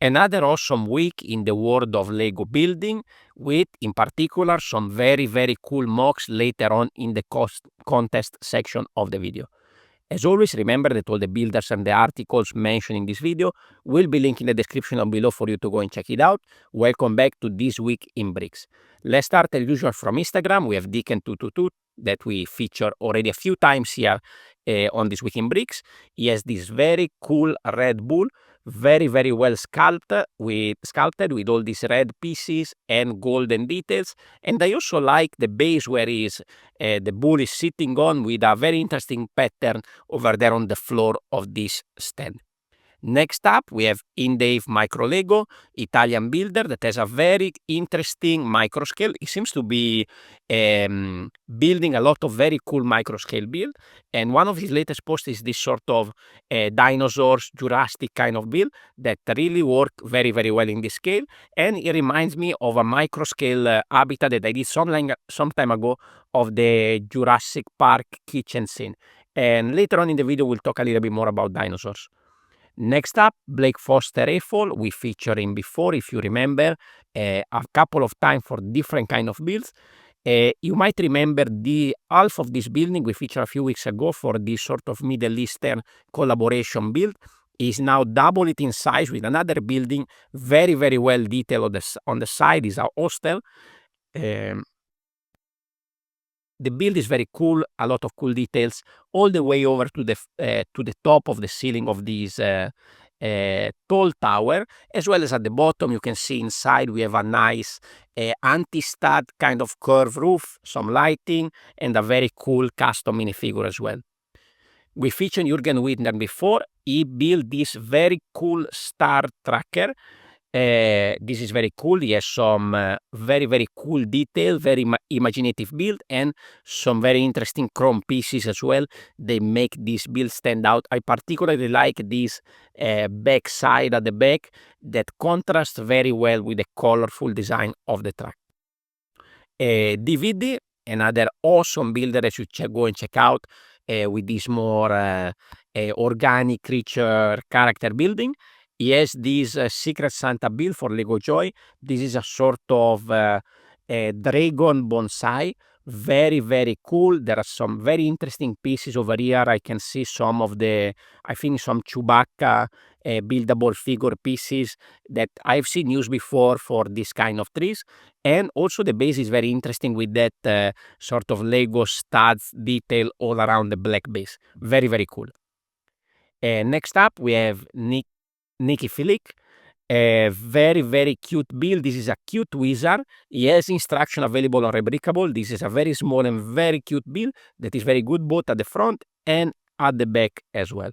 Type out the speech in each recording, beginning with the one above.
Another awesome week in the world of Lego building, with in particular some very, very cool mocks later on in the contest section of the video. As always, remember that all the builders and the articles mentioned in this video will be linked in the description down below for you to go and check it out. Welcome back to This Week in Bricks. Let's start as usual from Instagram. We have Deacon222 that we feature already a few times here on This Week in Bricks. He has this very cool Red Bull, very, very well sculpted with all these red pieces and golden details. And I also like the base where the bull is sitting on, with a very interesting pattern over there on the floor of this stand. Next up, we have Indave Micro Lego, Italian builder that has a very interesting micro scale. He seems to be building a lot of very cool micro scale build. And one of his latest posts is this sort of dinosaurs, Jurassic kind of build that really work very, very well in this scale. And it reminds me of a micro scale habitat that I did some time ago of the Jurassic Park kitchen scene. And later on in the video, we'll talk a little bit more about dinosaurs. Next up, Blake Foster Eiffel. We featured him before, if you remember, a couple of times for different kind of builds. You might remember the half of this building we featured a few weeks ago for this sort of Middle Eastern collaboration build. Is now double it in size with another building, very, very well detailed on the side. Is a hostel. The build is very cool, a lot of cool details, all the way over to the top of the ceiling of this tall tower, as well as at the bottom. You can see inside we have a nice anti-stud kind of curved roof, some lighting, and a very cool custom minifigure as well. We featured Jürgen Widner before. He built this very cool star tracker. This is very cool. He has some very, very cool detail, very imaginative build, and some very interesting chrome pieces as well. They make this build stand out. I particularly like this back side at the back that contrasts very well with the colorful design of the track. DVD, another awesome builder that you should go and check out with this more organic creature character building. He has this Secret Santa build for Lego Joy. This is a sort of dragon bonsai. Very, very cool. There are some very interesting pieces over here. I can see some of I think some Chewbacca buildable figure pieces that I've seen used before for this kind of trees. And also the base is very interesting with that sort of Lego studs detail all around the black base. Very, very cool. Next up, we have Nicky Filick, a very, very cute build. This is a cute wizard. He has instruction available on Rebrickable. This is a very small and very cute build that is very good both at the front and at the back as well.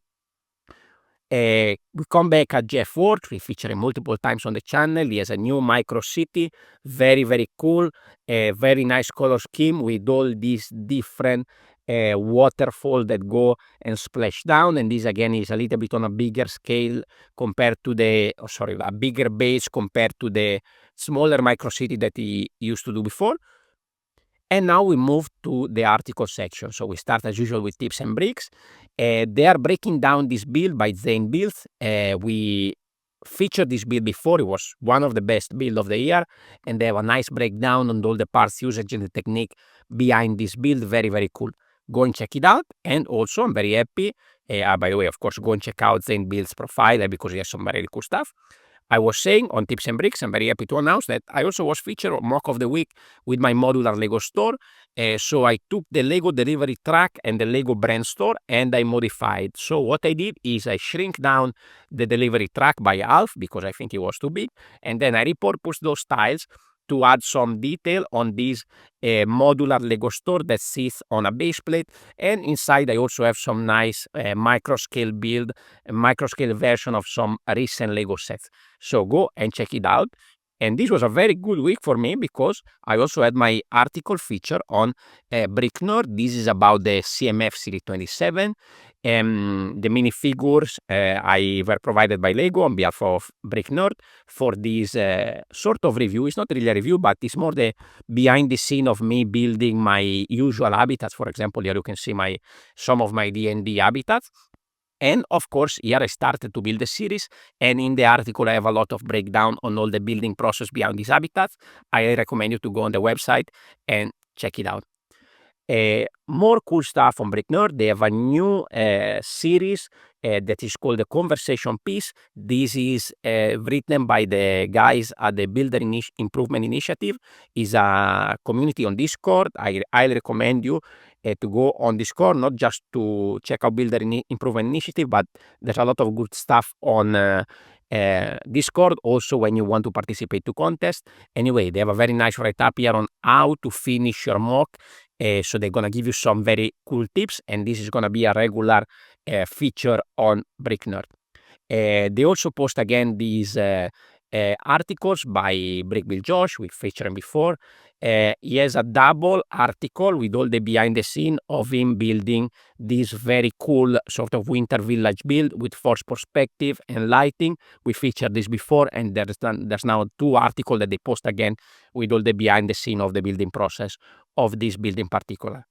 We come back at Jeff Ward. We feature him multiple times on the channel. He has a new micro city, very, very cool, a very nice color scheme with all these different waterfall that go and splash down. And this again is a little bit on a bigger scale compared to a bigger base compared to the smaller micro city that he used to do before. And now we move to the article section. So we start as usual with tips and bricks. They are breaking down this build by Zane Builds. We featured this build before. It was one of the best build of the year, and they have a nice breakdown on all the parts usage and the technique behind this build. Very, very cool. Go and check it out. And also, I'm very happy. By the way, of course, go and check out Zane Build's profile because he has some very cool stuff. I was saying on Tips and Bricks, I'm very happy to announce that I also was featured on Mock of the Week with my modular Lego store. So I took the Lego delivery truck and the Lego brand store and I modified. So what I did is I shrink down the delivery truck by half because I think it was too big. And then I repurposed those tiles to add some detail on this modular Lego store that sits on a base plate. And inside I also have some nice micro scale build, micro scale version of some recent Lego sets. So go and check it out. And this was a very good week for me because I also had my article feature on Brick Nerd. This is about the CMF Series 27. The minifigures I were provided by Lego on behalf of Brick Nerd for this sort of review. It's not really a review, but it's more the behind the scene of me building my usual habitats. For example, here you can see some of my D&D habitats. And of course, here I started to build a series, and in the article I have a lot of breakdown on all the building process behind these habitats. I recommend you to go on the website and check it out. More cool stuff on Brick Nerd. They have a new series that is called the Conversation Piece. This is written by the guys at the Builder Improvement Initiative. Is a community on Discord. I highly recommend you to go on Discord, not just to check out Builder Improvement Initiative, but there's a lot of good stuff on Discord also when you want to participate to contest. Anyway, they have a very nice write-up here on how to finish your mock. So they're gonna give you some very cool tips, and this is gonna be a regular feature on Brick Nerd. They also post again these articles by Brick Build Josh. We featured him before. He has a double article with all the behind the scene of him building this very cool sort of winter village build with force perspective and lighting. We featured this before, and there's now 2 articles that they post again with all the behind the scene of the building process of this build in particular.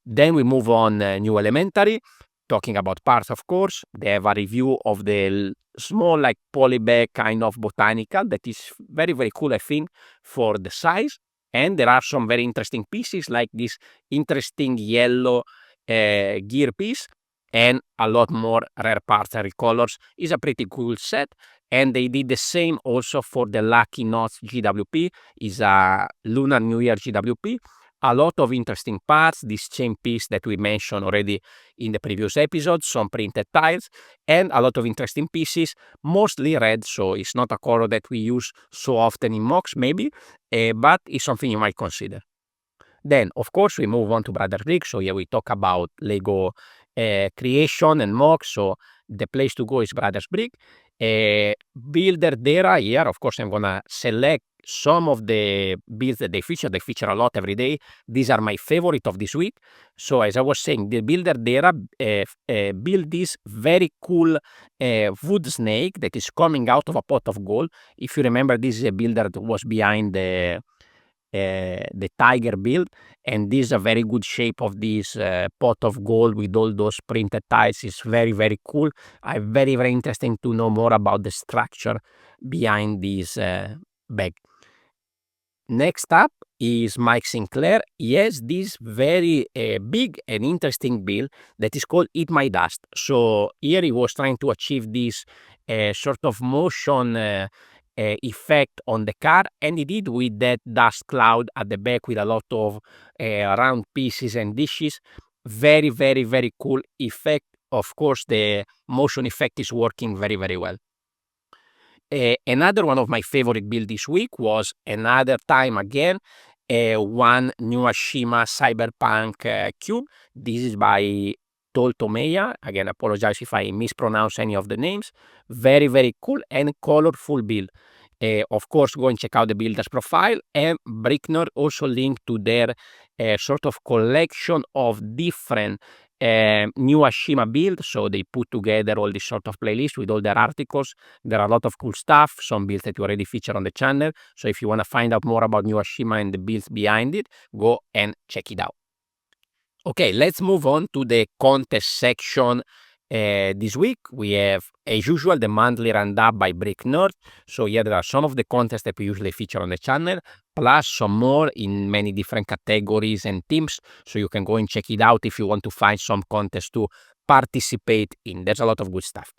Then we move on New Elementary, talking about parts, of course. They have a review of the small, like polybag kind of botanical that is very, very cool, I think, for the size. And there are some very interesting pieces, like this interesting yellow gear piece, and a lot more rare parts and recolors. Is a pretty cool set. And they did the same also for the Lucky Knots GWP. Is a Lunar New Year GWP. A lot of interesting parts, this chain piece that we mentioned already in the previous episode, some printed tiles, and a lot of interesting pieces, mostly red, so it's not a color that we use so often in mocks maybe, but it's something you might consider. Then, of course, we move on to Brothers Brick. So here we talk about Lego creation and mock. So the place to go is Brothers Brick. Builder Dera here, of course, I'm gonna select some of the builds that they feature. They feature a lot every day. These are my favorite of this week. So as I was saying, the Builder Dera build this very cool wood snake that is coming out of a pot of gold. If you remember, this is a builder that was behind the tiger build, and this is a very good shape of this pot of gold with all those printed tiles. Is very, very cool. I'm very, very interesting to know more about the structure behind this bag. Next up is Mike Sinclair. He has this very big and interesting build that is called Eat My Dust. So here he was trying to achieve this sort of motion effect on the car, and he did with that dust cloud at the back with a lot of round pieces and dishes. Very, very, very cool effect. Of course, the motion effect is working very, very well. Another one of my favorite build this week was another time again one Nuashima Cyberpunk cube. This is by Toltomeya. Again, apologize if I mispronounce any of the names. Very, very cool and colorful build. Of course, go and check out the builder's profile, and Brick Nerd also linked to their sort of collection of different Nuashima builds. So they put together all this sort of playlist with all their articles. There are a lot of cool stuff, some builds that you already feature on the channel. So if you want to find out more about Nuashima and the builds behind it, go and check it out. Okay, let's move on to the contest section. This week we have, as usual, the monthly roundup by Brick Nerd. So here there are some of the contests that we usually feature on the channel, plus some more in many different categories and teams. So you can go and check it out if you want to find some contests to participate in. There's a lot of good stuff.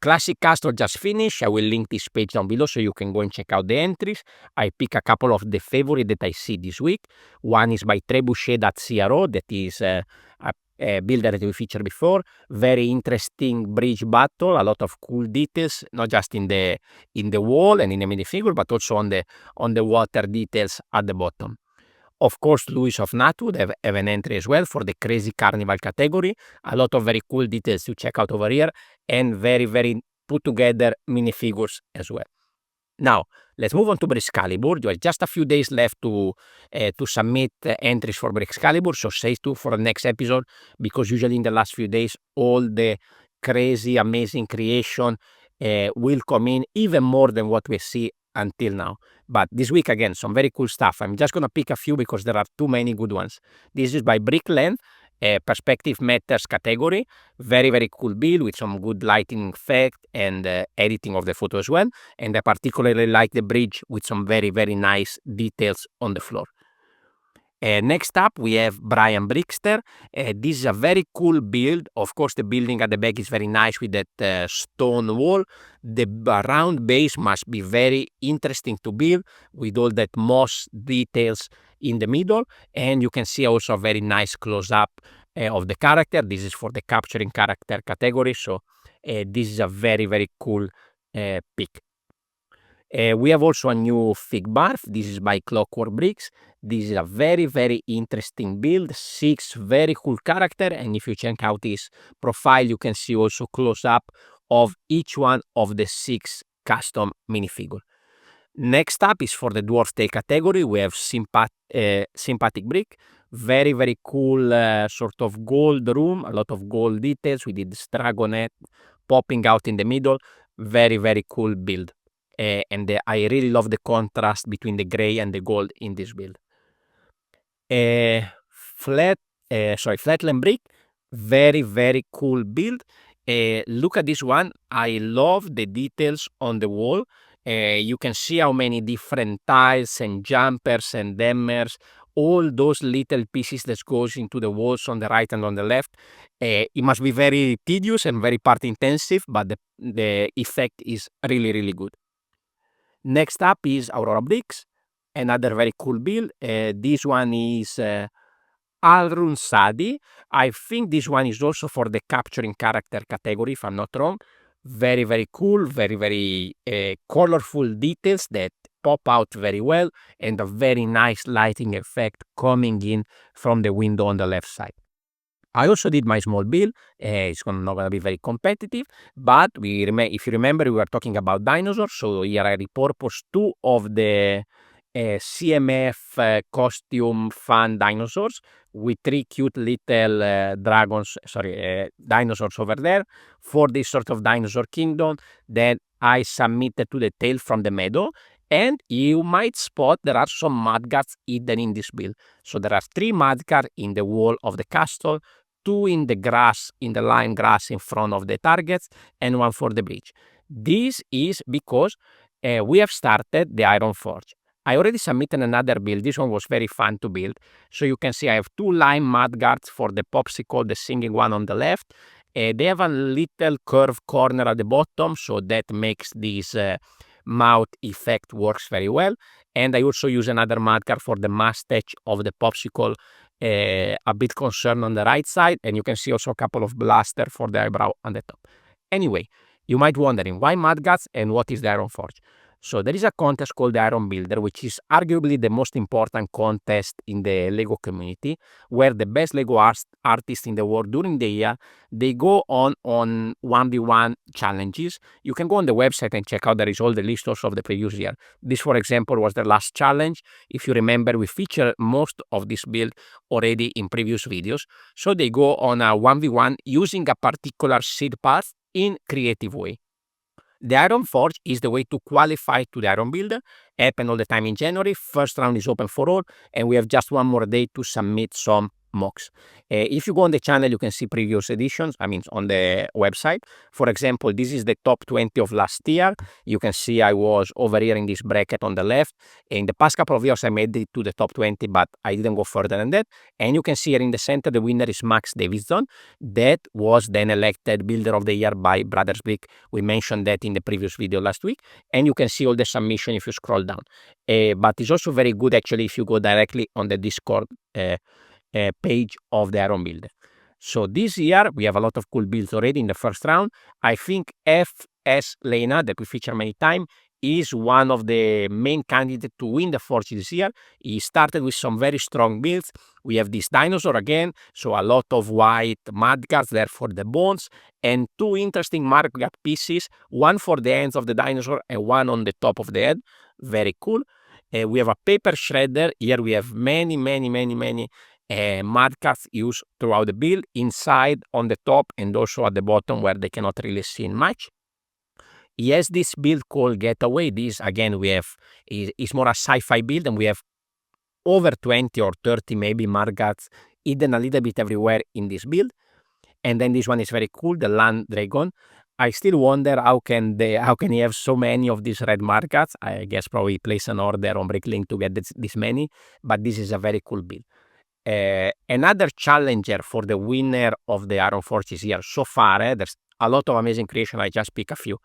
Classic Castle just finished. I will link this page down below so you can go and check out the entries. I pick a couple of the favorite that I see this week. One is by Trebuchet.cro, that is a builder that we featured before. Very interesting bridge battle, a lot of cool details, not just in the wall and in the minifigure, but also on the water details at the bottom. Of course, Louis of Natwood have an entry as well for the Crazy Carnival category. A lot of very cool details to check out over here, and very, very put together minifigures as well. Now, let's move on to Brixcalibur. You have just a few days left to submit entries for Brixcalibur, so stay tuned for the next episode, because usually in the last few days, all the crazy, amazing creation will come in, even more than what we see until now. But this week, again, some very cool stuff. I'm just going to pick a few because there are too many good ones. This is by Brickland. Perspective matters category. Very, very cool build with some good lighting effect and editing of the photo as well. And I particularly like the bridge with some very, very nice details on the floor. Next up, we have Brian Brickster. This is a very cool build. Of course, the building at the back is very nice with that stone wall. The round base must be very interesting to build with all that moss details in the middle. And you can see also a very nice close-up of the character. This is for the capturing character category. So this is a very, very cool pick. We have also a new fig barf. This is by Clockwork Bricks. This is a very, very interesting build. 6 very cool character. And if you check out his profile, you can see also close up of each one of the 6 custom minifigure. Next up is for the Dwarf Tale category. We have Sympathetic Brick. Very, very cool sort of gold room. A lot of gold details. We did this dragonet popping out in the middle. Very, very cool build. And I really love the contrast between the gray and the gold in this build. Flatland Brick, very, very cool build. Look at this one. I love the details on the wall. You can see how many different tiles and jumpers and dammers, all those little pieces that goes into the walls on the right and on the left. It must be very tedious and very part intensive, but the effect is really, really good. Next up is Aurora Bricks, another very cool build. This one is Alrun Sadi. I think this one is also for the capturing character category, if I'm not wrong. Very, very cool, very, very colorful details that pop out very well, and a very nice lighting effect coming in from the window on the left side. I also did my small build. It's not going to be very competitive, but if you remember, we were talking about dinosaurs. So here I repurposed 2 of the CMF costume fan dinosaurs with 3 cute little dinosaurs over there for this sort of dinosaur kingdom that I submitted to the Tale from the Meadow. And you might spot there are some mudguards hidden in this build. So there are 3 mudguards in the wall of the castle, 2 in the grass, in the lime grass in front of the targets, and 1 for the bridge. This is because we have started the Iron Forge. I already submitted another build. This one was very fun to build. So you can see I have 2 lime mudguards for the popsicle, the singing one on the left. They have a little curved corner at the bottom, so that makes this mouth effect works very well. And I also use another mudguard for the mustache of the popsicle, a bit concerned on the right side, and you can see also a couple of blaster for the eyebrow on the top. Anyway, you might wondering why mudguards and what is the Iron Forge. So there is a contest called the Iron Builder, which is arguably the most important contest in the Lego community, where the best Lego artists in the world during the year, they go on 1v1 challenges. You can go on the website and check out the result, the list also of the previous year. This, for example, was the last challenge. If you remember, we featured most of this build already in previous videos. So they go on a 1v1 using a particular seed path in creative way. The Iron Forge is the way to qualify to the Iron Builder. Happen all the time in January. First round is open for all, and we have just 1 more day to submit some mocks. If you go on the channel, you can see previous editions, on the website. For example, this is the top 20 of last year. You can see I was over here in this bracket on the left. In the past couple of years, I made it to the top 20, but I didn't go further than that. And you can see here in the center, the winner is Max Davidson. That was then elected Builder of the Year by Brothers Brick. We mentioned that in the previous video last week. And you can see all the submission if you scroll down. But it's also very good, actually, if you go directly on the Discord page of the Iron Builder. So this year we have a lot of cool builds already in the first round. I think FS Lena, that we feature many times, is one of the main candidates to win the Forge this year. He started with some very strong builds. We have this dinosaur again, so a lot of white mudguards there for the bones, and 2 interesting mudguard pieces, 1 for the ends of the dinosaur and 1 on the top of the head. Very cool. We have a paper shredder. Here we have many mudguards used throughout the build, inside, on the top, and also at the bottom where they cannot really see much. He has this build called Getaway. This, again, is more a sci-fi build, and we have over 20 or 30 maybe mudguards hidden a little bit everywhere in this build. And then this one is very cool, the Land Dragon. I still wonder how can he have so many of these red markets. I guess probably place an order on Bricklink to get this many, but this is a very cool build. Another challenger for the winner of the Iron Forge is here so far. There's a lot of amazing creation. I just pick a few.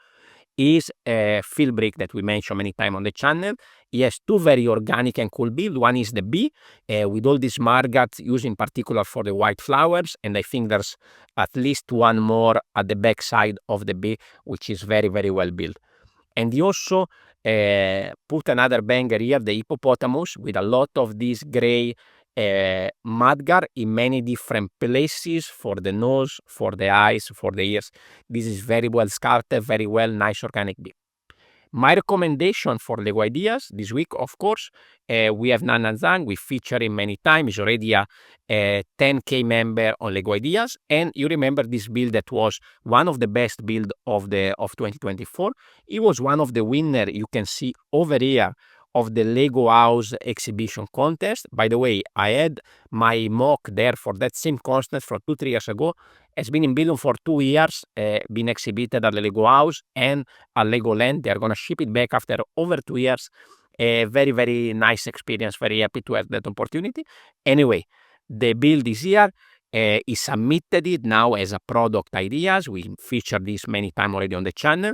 Is Phil Brick that we mentioned many times on the channel. He has two very organic and cool builds. One is the bee with all these margats used in particular for the white flowers, and I think there's at least one more at the back side of the bee, which is very, very well built. And he also put another banger here, the hippopotamus, with a lot of this gray mudguard in many different places for the nose, for the eyes, for the ears. This is very well sculpted, very well, nice organic build. My recommendation for Lego Ideas this week, of course, we have Nanan Zhang. We feature him many times. He's already a 10K member on Lego Ideas. And you remember this build that was one of the best build of 2024. It was one of the winner you can see over here of the Lego House exhibition contest. By the way, I had my mock there for that same contest from 2-3 years ago. It's been in building for 2 years, been exhibited at the Lego House and at Legoland. They're going to ship it back after over 2 years. A very, very nice experience. Very happy to have that opportunity. Anyway, the build is here. He submitted it now as a product ideas. We featured this many times already on the channel.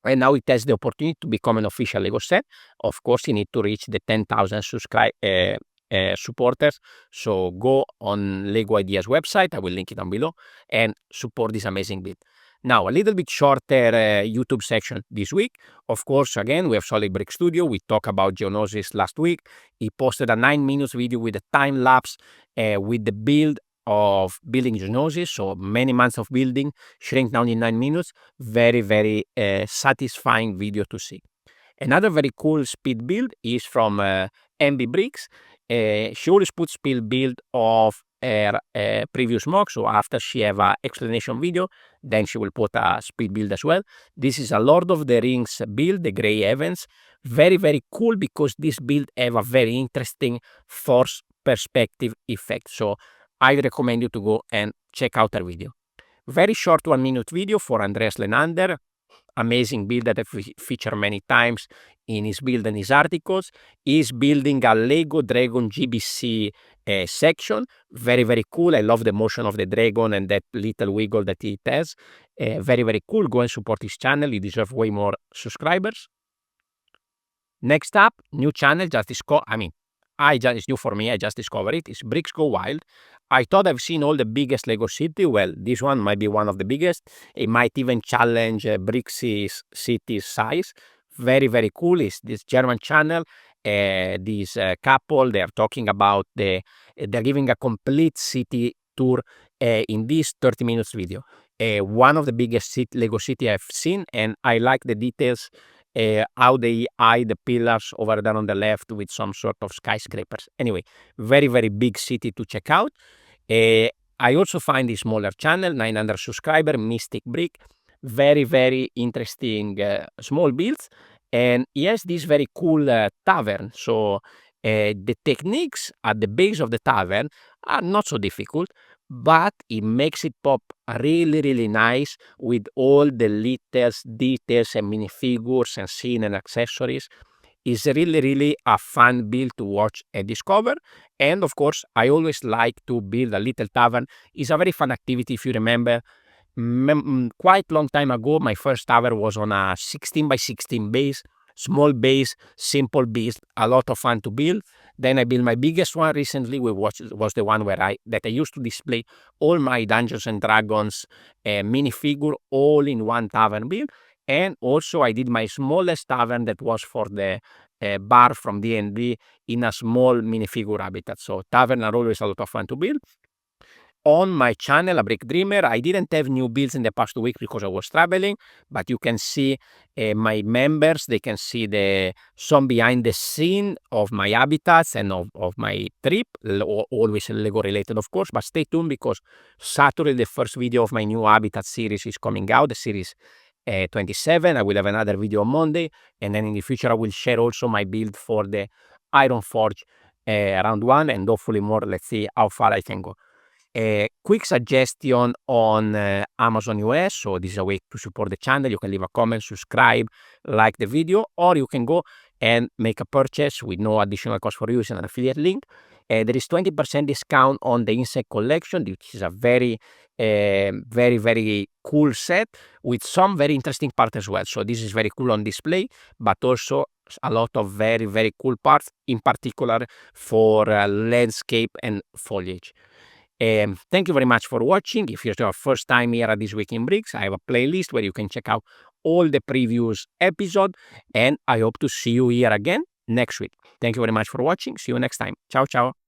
And now it has the opportunity to become an official Lego set. Of course, you need to reach the 10,000 supporters. So go on Lego Ideas website. I will link it down below and support this amazing build. Now, a little bit shorter YouTube section this week. Of course, again, we have Solid Brick Studio. We talked about Geonosis last week. He posted a 9-minute video with a time lapse with the build of building Geonosis, so many months of building, shrink down in 9 minutes. Very, very satisfying video to see. Another very cool speed build is from MB Bricks. She always puts speed build of her previous mock, so after she have an explanation video, then she will put a speed build as well. This is a Lord of the Rings build, the Grey Heavens. Very, very cool because this build have a very interesting force perspective effect. So I recommend you to go and check out her video. Very short 1-minute video for Andreas Lenander. Amazing build that I feature many times in his build and his articles. He's building a Lego Dragon GBC section. Very, very cool. I love the motion of the dragon and that little wiggle that it has. Very, very cool. Go and support his channel. He deserves way more subscribers. Next up, new channel, it's new for me. I just discovered it. It's Bricks Go Wild. I thought I've seen all the biggest Lego city. Well, this one might be one of the biggest. It might even challenge Bricks' city's size. Very, very cool. It's this German channel. This couple, they are talking about they're giving a complete city tour in this 30 minutes video. One of the biggest Lego city I've seen, and I like the details. How they hide the pillars over there on the left with some sort of skyscrapers. Anyway, very, very big city to check out. I also find the smaller channel, 900 subscriber, Mystic Brick. Very, very interesting small builds. And he has this very cool tavern. So the techniques at the base of the tavern are not so difficult, but it makes it pop really, really nice with all the little details and minifigures and scene and accessories. It's really, really a fun build to watch and discover. And of course, I always like to build a little tavern. It's a very fun activity. If you remember, quite long time ago, my first tavern was on a 16 by 16 base. Small base, simple build, a lot of fun to build. Then I built my biggest one recently, which was the one where I used to display all my Dungeons and Dragons minifigure all in one tavern build. And also I did my smallest tavern that was for the bar from D&D in a small minifigure habitat. So tavern are always a lot of fun to build. On my channel, A Brick Dreamer, I didn't have new builds in the past week because I was traveling, but you can see my members, they can see some behind the scene of my habitats and of my trip, always Lego related, of course, but stay tuned because Saturday, the first video of my new habitat series is coming out, the series 27. I will have another video on Monday, and then in the future I will share also my build for the Iron Forge round one, and hopefully more. Let's see how far I can go. A quick suggestion on Amazon US. So this is a way to support the channel. You can leave a comment, subscribe, like the video, or you can go and make a purchase with no additional cost for you. It's an affiliate link. There is 20% discount on the Insect Collection, which is a very, very cool set with some very interesting parts as well. So this is very cool on display, but also a lot of very cool parts, in particular for landscape and foliage. Thank you very much for watching. If it's your first time here at This Week in Bricks, I have a playlist where you can check out all the previous episodes, and I hope to see you here again next week. Thank you very much for watching. See you next time. Ciao, ciao.